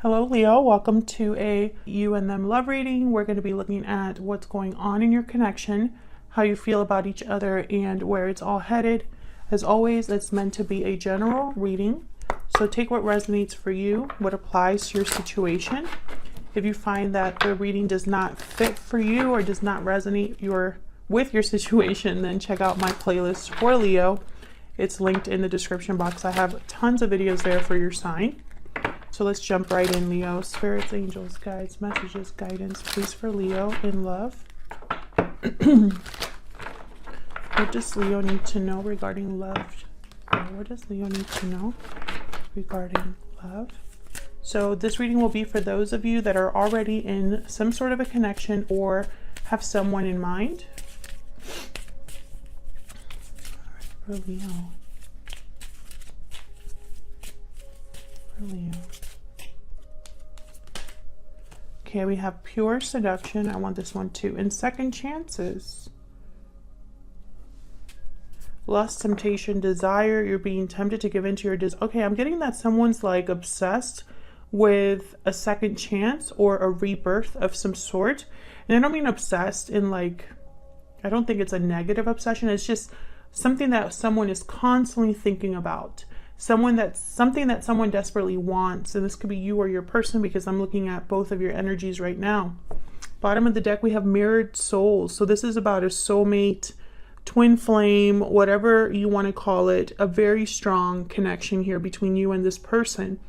Hello Leo, welcome to a you and them love reading. We're going to be looking at what's going on in your connection, how you feel about each other, and where it's all headed. As always, it's meant to be a general reading, so take what resonates for you, what applies to your situation. If you find that the reading does not fit for you or does not resonate with your situation, then check out my playlist for Leo. It's linked in the description box. I have tons of videos there for your sign. So let's jump right in, Leo. Spirits, angels, guides, messages, guidance, please, for Leo in love. What does Leo need to know regarding love? What does Leo need to know regarding love? So this reading will be for those of you that are already in some sort of a connection or have someone in mind. All right, for Leo. For Leo. Okay, we have pure seduction. I want this one too. And second chances. Lust, temptation, desire. You're being tempted to give into your desire. Okay, I'm getting that someone's like obsessed with a second chance or a rebirth of some sort. And I don't mean obsessed in like, I don't think it's a negative obsession. It's just something that someone is constantly thinking about. Something that someone desperately wants, and this could be you or your person, because I'm looking at both of your energies right now. Bottom of the deck, we have mirrored souls. So this is about a soulmate, twin flame, whatever you want to call it, a very strong connection here between you and this person.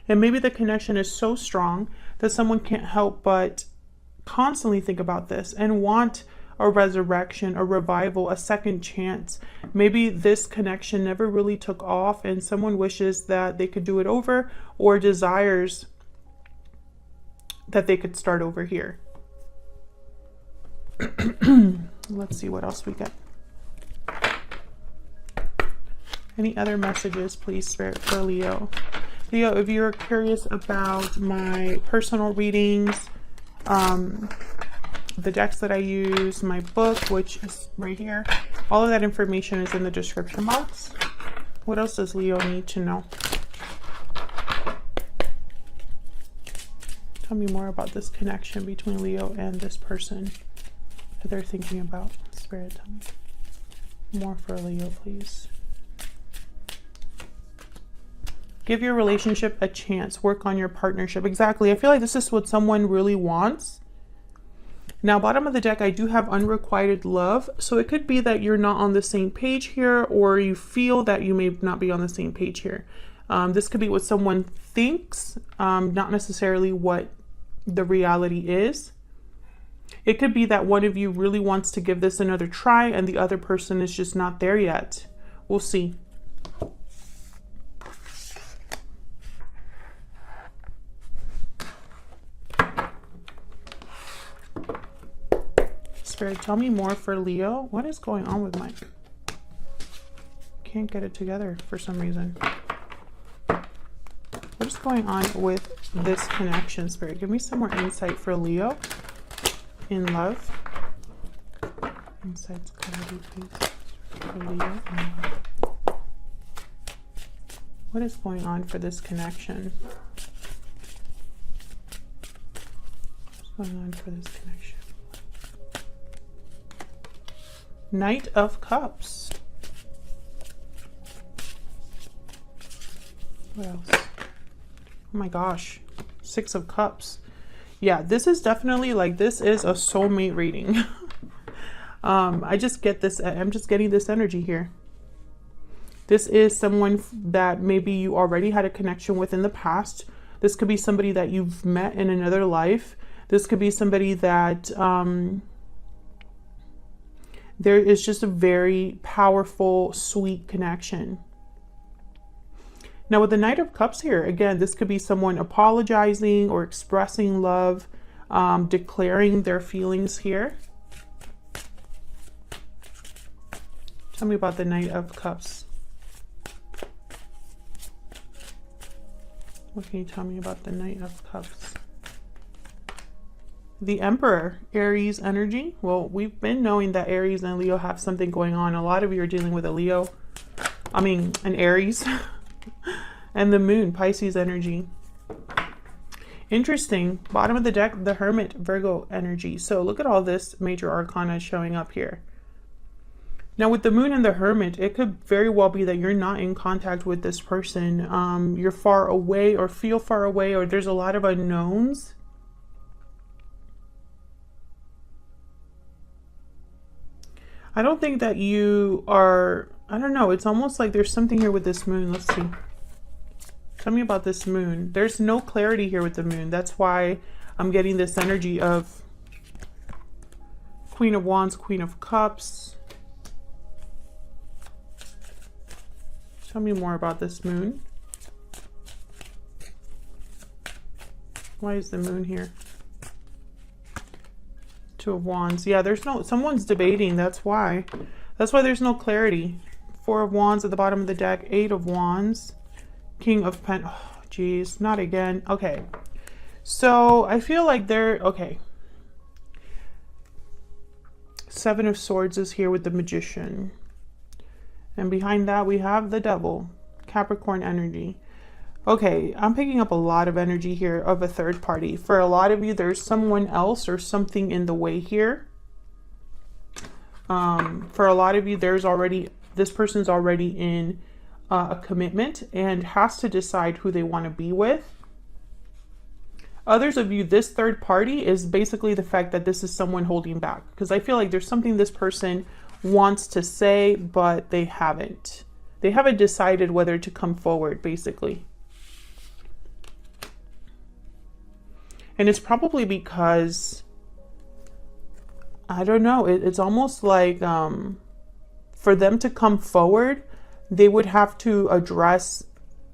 And maybe the connection is so strong that someone can't help but constantly think about this and want a resurrection, a revival, a second chance. Maybe this connection never really took off and someone wishes that they could do it over, or desires that they could start over here. Let's see what else we get. Any other messages, please, Spirit, for Leo? Leo, if you're curious about my personal readings, the decks that I use, my book, which is right here, all of that information is in the description box. What else does Leo need to know? Tell me more about this connection between Leo and this person that they're thinking about. Spirit, tell me more for Leo, please. Give your relationship a chance. Work on your partnership. Exactly. I feel like this is what someone really wants. Now, bottom of the deck, I do have unrequited love. So it could be that you're not on the same page here, or you feel that you may not be on the same page here. This could be what someone thinks, not necessarily what the reality is. It could be that one of you really wants to give this another try and the other person is just not there yet. We'll see. Spirit, tell me more for Leo. What is going on with my... Can't get it together for some reason. What is going on with this connection, Spirit? Give me some more insight for Leo in love. Insights, clarity, please, for Leo in love. What is going on for this connection? What's going on for this connection? Knight of Cups. What else? Oh my gosh. Six of Cups. Yeah, this is definitely like, this is a soulmate reading. I just get this. I'm just getting this energy here. This is someone that maybe you already had a connection with in the past. This could be somebody that you've met in another life. This could be somebody that... there is just a very powerful, sweet connection. Now with the Knight of Cups here, again, this could be someone apologizing or expressing love, declaring their feelings here. Tell me about the Knight of Cups. What can you tell me about the Knight of Cups? The Emperor, Aries energy. Well, we've been knowing that Aries and Leo have something going on. A lot of you are dealing with a Leo. an Aries. And the Moon, Pisces energy. Interesting. Bottom of the deck, the Hermit, Virgo energy. So look at all this major arcana showing up here. Now with the Moon and the Hermit, it could very well be that you're not in contact with this person. You're far away or feel far away, or there's a lot of unknowns. I don't think that you are, I don't know, it's almost like there's something here with this Moon. Let's see. Tell me about this Moon. There's no clarity here with the Moon. That's why I'm getting this energy of Queen of Wands, Queen of Cups. Tell me more about this Moon. Why is the Moon here? Two of Wands. Yeah, there's no, someone's debating. That's why. That's why there's no clarity. Four of Wands at the bottom of the deck. Eight of Wands. King of Pentacles. Oh, geez, not again. Okay. So I feel like they're, okay. Seven of Swords is here with the Magician. And behind that we have the Devil. Capricorn energy. Okay, I'm picking up a lot of energy here of a third party. For a lot of you, there's someone else or something in the way here. For a lot of you, there's already, this person's already in a commitment and has to decide who they want to be with. Others of you, this third party is basically the fact that this is someone holding back. Because I feel like there's something this person wants to say, but they haven't. They haven't decided whether to come forward, basically. And it's probably because, I don't know, it's almost like for them to come forward, they would have to address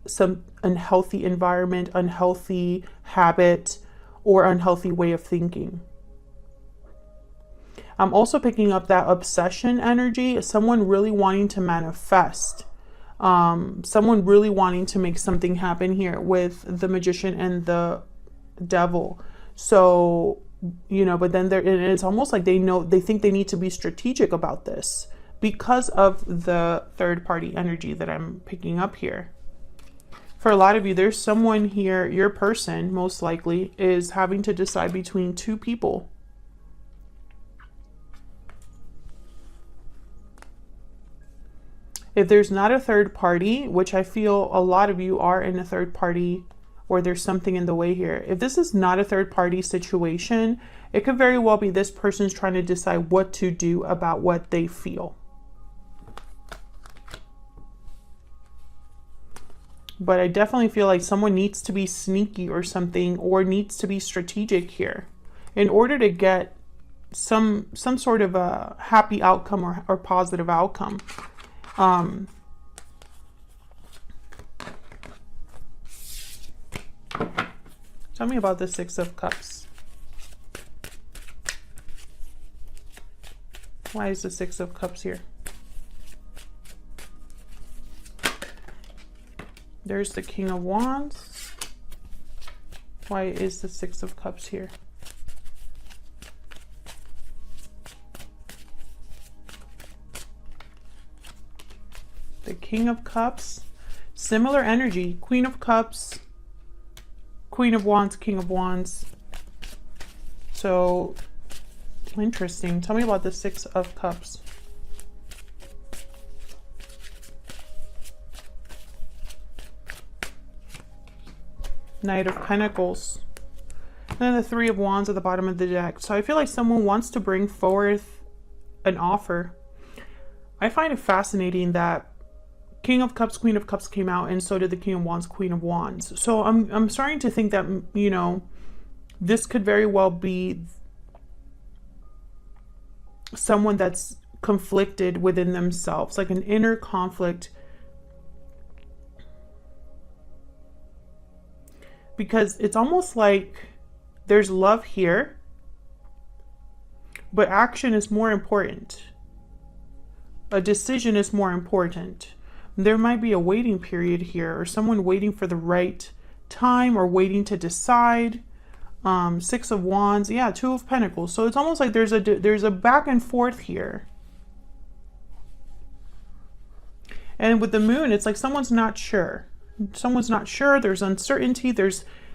some unhealthy environment, unhealthy habit, or unhealthy way of thinking. I'm also picking up that obsession energy, someone really wanting to manifest, someone really wanting to make something happen here with the Magician and the Devil. So, you know, but then it's almost like they know, they think they need to be strategic about this because of the third party energy that I'm picking up here. For a lot of you, there's someone here, your person most likely is having to decide between two people. If there's not a third party, which I feel a lot of you are in a third party, or there's something in the way here. If this is not a third party situation, it could very well be this person's trying to decide what to do about what they feel. But I definitely feel like someone needs to be sneaky or something, or needs to be strategic here in order to get some sort of a happy outcome or positive outcome. Tell me about the Six of Cups. Why is the Six of Cups here? There's the King of Wands. Why is the Six of Cups here? The King of Cups. Similar energy. Queen of Cups. Queen of Wands, King of Wands. So, interesting. Tell me about the Six of Cups. Knight of Pentacles. And then the Three of Wands at the bottom of the deck. So I feel like someone wants to bring forth an offer. I find it fascinating that King of Cups, Queen of Cups came out, and so did the King of Wands, Queen of Wands. So I'm starting to think that, you know, this could very well be someone that's conflicted within themselves, like an inner conflict. Because it's almost like there's love here, but action is more important. A decision is more important. There might be a waiting period here, or someone waiting for the right time, or waiting to decide. Six of Wands, yeah, Two of Pentacles. So it's almost like there's a back and forth here. And with the Moon, it's like someone's not sure. Someone's not sure. There's uncertainty.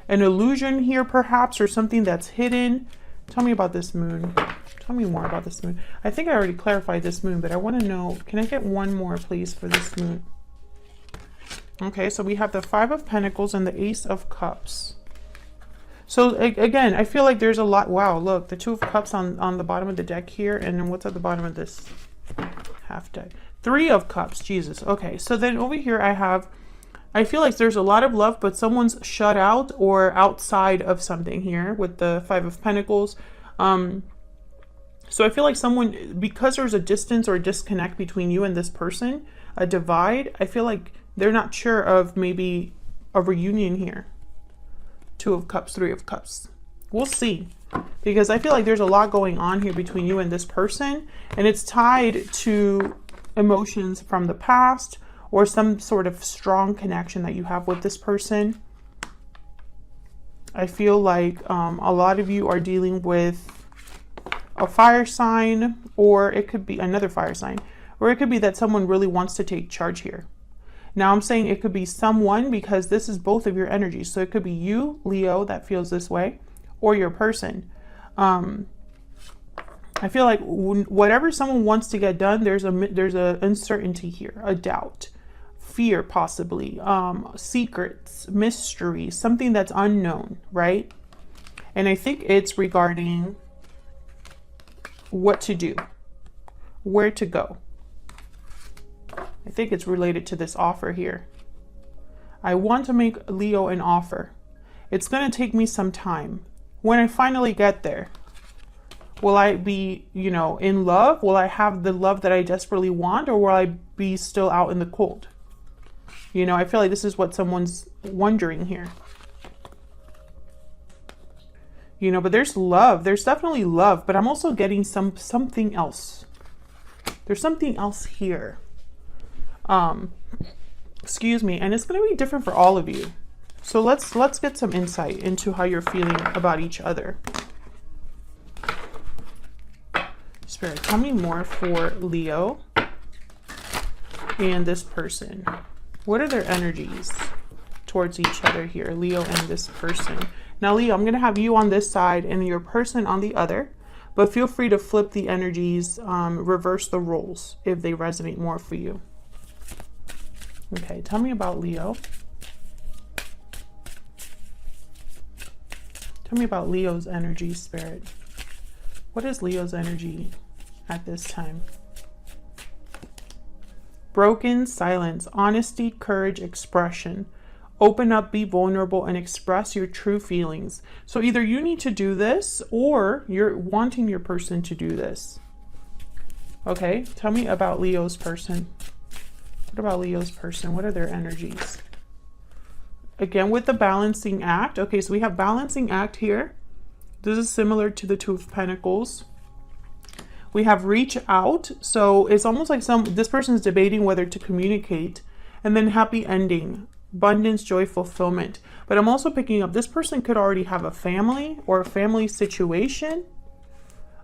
an illusion here perhaps, or something that's hidden. Tell me about this moon. Tell me more about this moon. I think I already clarified this moon, but I want to know, can I get one more please for this moon? Okay, so we have the Five of Pentacles and the Ace of Cups. So again, I feel like there's a lot. Wow, look, the Two of Cups on the bottom of the deck here. And then what's at the bottom of this half deck? Three of Cups, Jesus. Okay, so then over here I feel like there's a lot of love, but someone's shut out or outside of something here with the Five of Pentacles. So I feel like someone, because there's a distance or a disconnect between you and this person, a divide, I feel like they're not sure of maybe a reunion here. Two of Cups, Three of Cups. We'll see. Because I feel like there's a lot going on here between you and this person. And it's tied to emotions from the past or some sort of strong connection that you have with this person. I feel like a lot of you are dealing with a fire sign, or it could be another fire sign. Or it could be that someone really wants to take charge here. Now I'm saying it could be someone, because this is both of your energies. So it could be you, Leo, that feels this way, or your person. I feel like whatever someone wants to get done, there's a uncertainty here, a doubt, fear, possibly, secrets, mystery, something that's unknown, right? And I think it's regarding what to do, where to go. I think it's related to this offer here. I want to make Leo an offer. It's going to take me some time. When I finally get there, will I be, you know, in love? Will I have the love that I desperately want? Or will I be still out in the cold? You know, I feel like this is what someone's wondering here. You know, but there's love. There's definitely love. But I'm also getting something else. There's something else here. Excuse me, and it's going to be different for all of you. So let's get some insight into how you're feeling about each other. Spirit, tell me more for Leo and this person. What are their energies towards each other here, Leo and this person? Now, Leo, I'm going to have you on this side and your person on the other, but feel free to flip the energies, reverse the roles if they resonate more for you. Okay, tell me about Leo. Tell me about Leo's energy, Spirit. What is Leo's energy at this time? Broken silence, honesty, courage, expression. Open up, be vulnerable, and express your true feelings. So either you need to do this or you're wanting your person to do this. Okay, tell me about Leo's person. What about Leo's person? What are their energies? Again, with the balancing act. Okay, so we have balancing act here. This is similar to the Two of Pentacles. We have reach out. So it's almost like this person is debating whether to communicate. And then happy ending, abundance, joy, fulfillment. But I'm also picking up this person could already have a family or a family situation.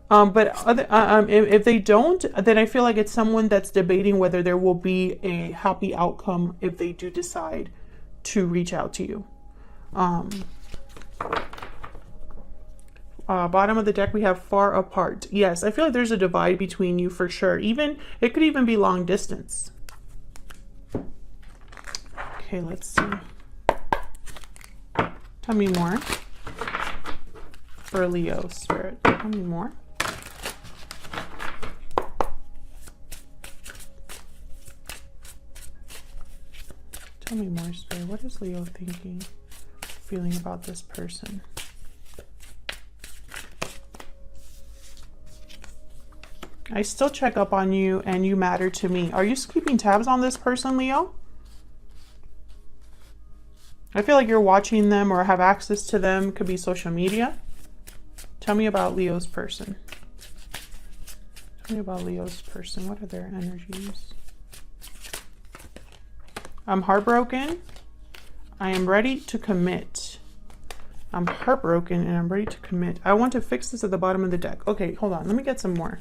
If they don't, then I feel like it's someone that's debating whether there will be a happy outcome if they do decide to reach out to you. Bottom of the deck, we have far apart. Yes, I feel like there's a divide between you for sure. It could even be long distance. Okay, let's see. Tell me more for Leo, Spirit. Tell me more. Tell me more, Spirit. What is Leo thinking, feeling about this person? I still check up on you and you matter to me. Are you keeping tabs on this person, Leo? I feel like you're watching them or have access to them. Could be social media. Tell me about Leo's person. Tell me about Leo's person. What are their energies? I'm heartbroken. I am ready to commit. I'm heartbroken and I'm ready to commit. I want to fix this at the bottom of the deck. Okay, hold on. Let me get some more.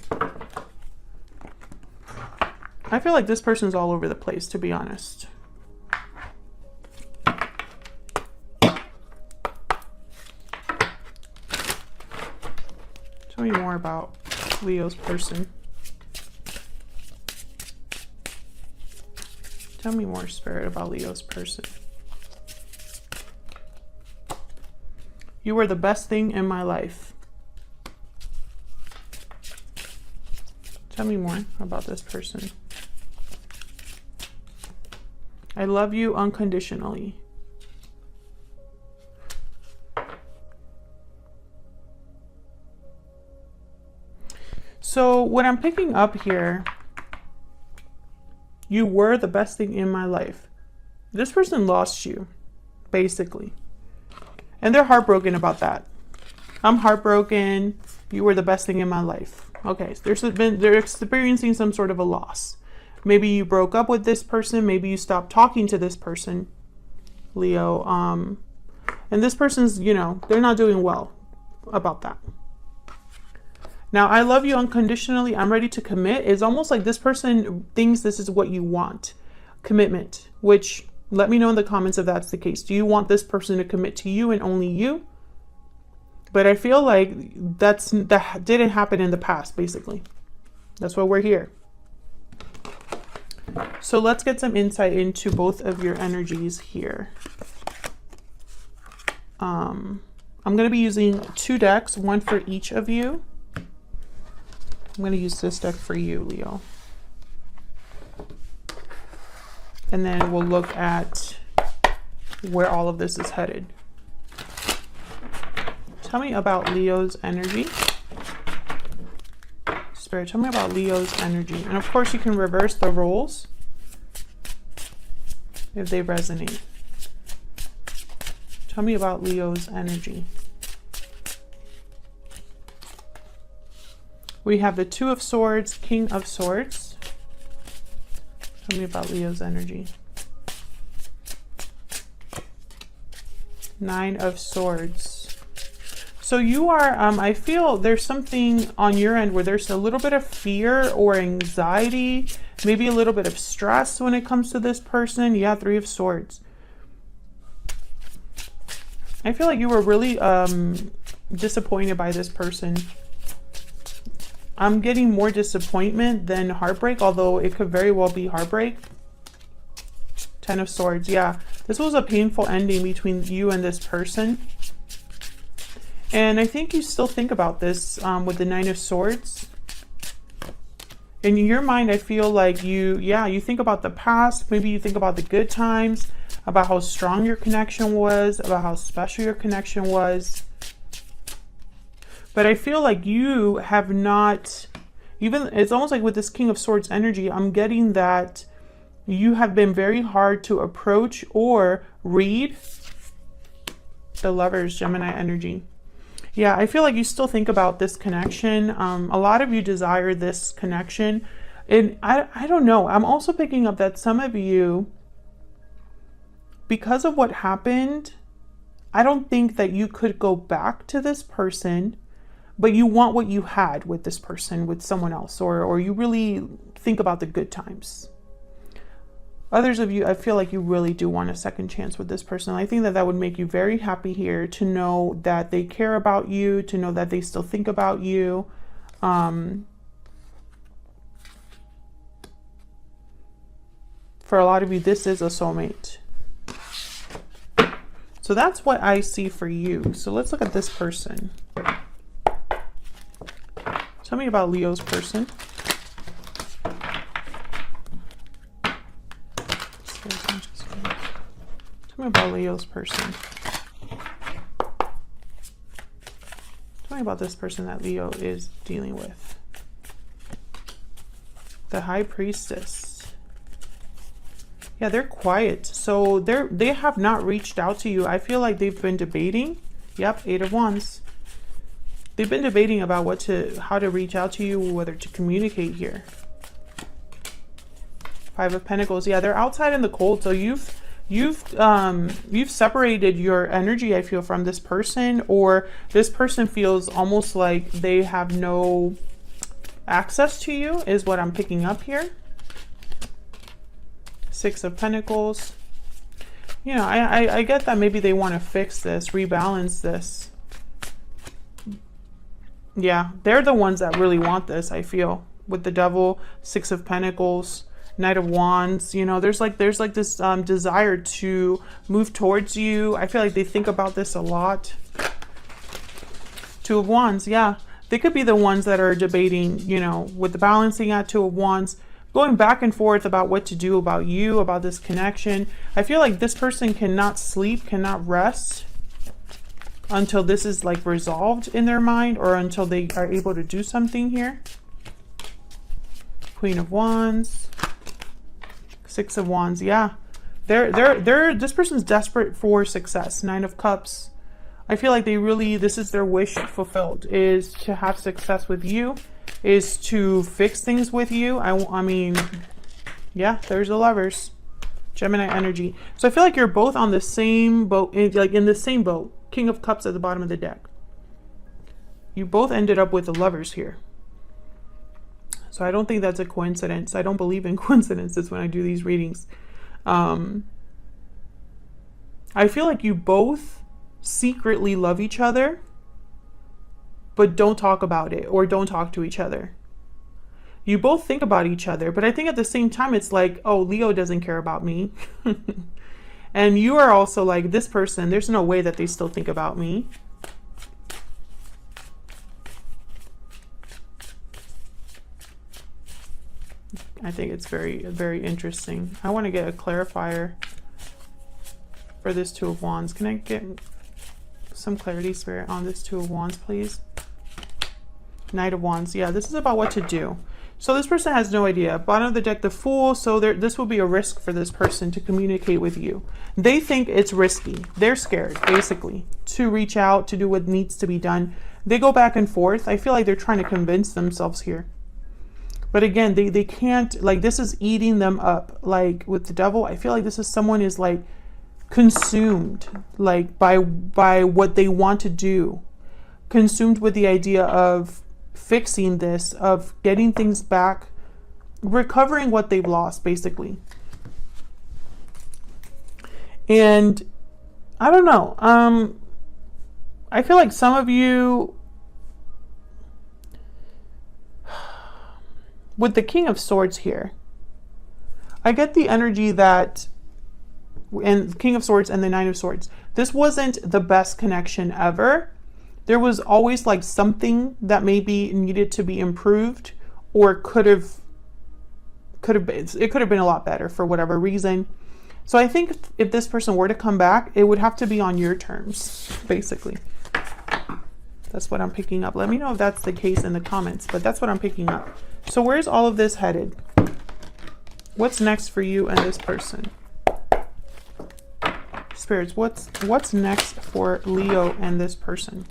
I feel like this person's all over the place, to be honest. Tell me more about Leo's person. Tell me more, Spirit, about Leo's person. You were the best thing in my life. Tell me more about this person. I love you unconditionally. So what I'm picking up here, you were the best thing in my life. This person lost you, basically. And they're heartbroken about that. I'm heartbroken. You were the best thing in my life. Okay, so they're experiencing some sort of a loss. Maybe you broke up with this person. Maybe you stopped talking to this person, Leo. And this person's, you know, they're not doing well about that. Now, I love you unconditionally. I'm ready to commit. It's almost like this person thinks this is what you want. Commitment, which let me know in the comments if that's the case. Do you want this person to commit to you and only you? But I feel like that didn't happen in the past, basically. That's why we're here. So let's get some insight into both of your energies here. I'm going to be using 2 decks, one for each of you. I'm going to use this deck for you, Leo. And then we'll look at where all of this is headed. Tell me about Leo's energy. Spirit, tell me about Leo's energy. And of course you can reverse the roles if they resonate. Tell me about Leo's energy. We have the 2 of Swords, King of Swords. Tell me about Leo's energy. 9 of Swords. So you are, I feel there's something on your end where there's a little bit of fear or anxiety, maybe a little bit of stress when it comes to this person. Yeah, 3 of Swords. I feel like you were really disappointed by this person. I'm getting more disappointment than heartbreak, although it could very well be heartbreak. 10 of Swords. Yeah, this was a painful ending between you and this person. And I think you still think about this with the 9 of Swords. In your mind, I feel like you think about the past. Maybe you think about the good times, about how strong your connection was, about how special your connection was. But I feel like you have not, even, it's almost like with this King of Swords energy, I'm getting that you have been very hard to approach or read. The Lovers, Gemini energy. Yeah, I feel like you still think about this connection. A lot of you desire this connection. And I don't know. I'm also picking up that some of you, because of what happened, I don't think that you could go back to this person, but you want what you had with this person, with someone else, or you really think about the good times. Others of you, I feel like you really do want a second chance with this person. I think that that would make you very happy here to know that they care about you, to know that they still think about you. For a lot of you, this is a soulmate. So that's what I see for you. So let's look at this person. Tell me about Leo's person. Tell me about Leo's person. Tell me about this person that Leo is dealing with. The High Priestess. Yeah, they're quiet. So they have not reached out to you. I feel like they've been debating. Yep, 8 of Wands. They've been debating about how to reach out to you, whether to communicate here. 5 of Pentacles. Yeah, they're outside in the cold. So you've separated your energy, I feel, from this person, or this person feels almost like they have no access to you, is what I'm picking up here. 6 of Pentacles. You know, I get that maybe they want to fix this, rebalance this. Yeah, they're the ones that really want this, I feel. With the Devil, Six of Pentacles, Knight of Wands, you know, there's like this desire to move towards you. I feel like they think about this a lot. Two of Wands, yeah. They could be the ones that are debating, you know, with the balancing act, Two of Wands, going back and forth about what to do about you, about this connection. I feel like this person cannot sleep, cannot rest until this is like resolved in their mind, or until they are able to do something here. Queen of Wands, Six of Wands, yeah. This person's desperate for success. Nine of Cups. I feel like they really, this is their wish fulfilled, is to have success with you, is to fix things with you. I mean, yeah, there's the Lovers. Gemini energy. So I feel like you're both on the same boat, like in the same boat. King of Cups at the bottom of the deck. You both ended up with the Lovers here. So I don't think that's a coincidence. I don't believe in coincidences when I do these readings. I feel like you both secretly love each other, but don't talk about it, or don't talk to each other. You both think about each other, but I think at the same time it's like, oh, Leo doesn't care about me. And you are also like, this person, there's no way that they still think about me. I think it's very, very interesting. I want to get a clarifier for this Two of Wands. Can I get some clarity, Spirit, on this Two of Wands, please? Knight of Wands. Yeah, this is about what to do. So this person has no idea. Bottom of the deck, the Fool. So this will be a risk for this person to communicate with you. They think it's risky. They're scared, basically, to reach out, to do what needs to be done. They go back and forth. I feel like they're trying to convince themselves here. But again, they can't, like, this is eating them up. Like with the Devil, I feel like this is someone is like consumed, like by what they want to do. Consumed with the idea of fixing this, of getting things back, recovering what they've lost, basically. And I don't know. I feel like some of you, with the King of Swords here, I get the energy that, and King of Swords and the Nine of Swords, this wasn't the best connection ever. There was always like something that maybe needed to be improved, or could have been, it could have been a lot better for whatever reason. So I think if this person were to come back, it would have to be on your terms, basically. That's what I'm picking up. Let me know if that's the case in the comments, but that's what I'm picking up. So where's all of this headed? What's next for you and this person? Spirits, what's next for Leo and this person?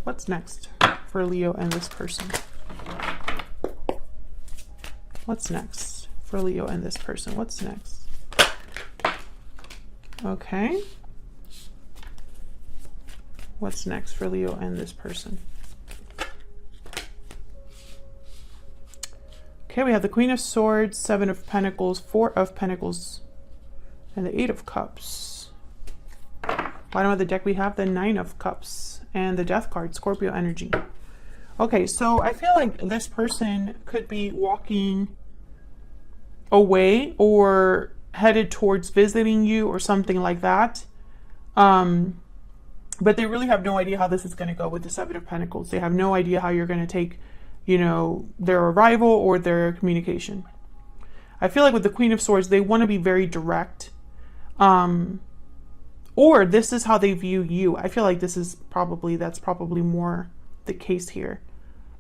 What's next for Leo and this person? What's next for Leo and this person? What's next? Okay. What's next for Leo and this person? Okay, we have the Queen of Swords, Seven of Pentacles, Four of Pentacles, and the Eight of Cups. Bottom of the deck, we have the Nine of Cups and the Death card, Scorpio energy. Okay, so I feel like this person could be walking away or headed towards visiting you or something like that. But they really have no idea how this is going to go with the Seven of Pentacles. They have no idea how you're going to take, you know, their arrival or their communication. I feel like with the Queen of Swords, they want to be very direct. Or this is how they view you. I feel like that's probably more the case here.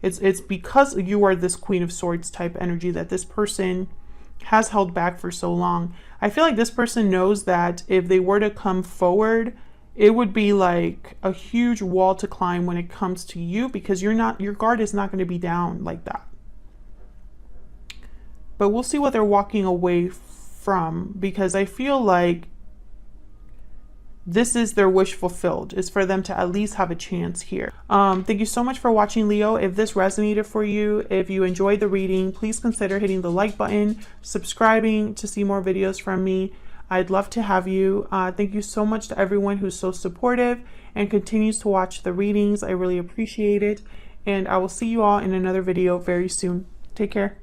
It's because you are this Queen of Swords type energy that this person has held back for so long. I feel like this person knows that if they were to come forward, it would be like a huge wall to climb when it comes to you, because your guard is not going to be down like that. But we'll see what they're walking away from, because I feel like this is their wish fulfilled, is for them to at least have a chance here. Thank you so much for watching, Leo. If this resonated for you, if you enjoyed the reading, please consider hitting the like button, subscribing to see more videos from me. I'd love to have you. Thank you so much to everyone who's so supportive and continues to watch the readings. I really appreciate it. And I will see you all in another video very soon. Take care.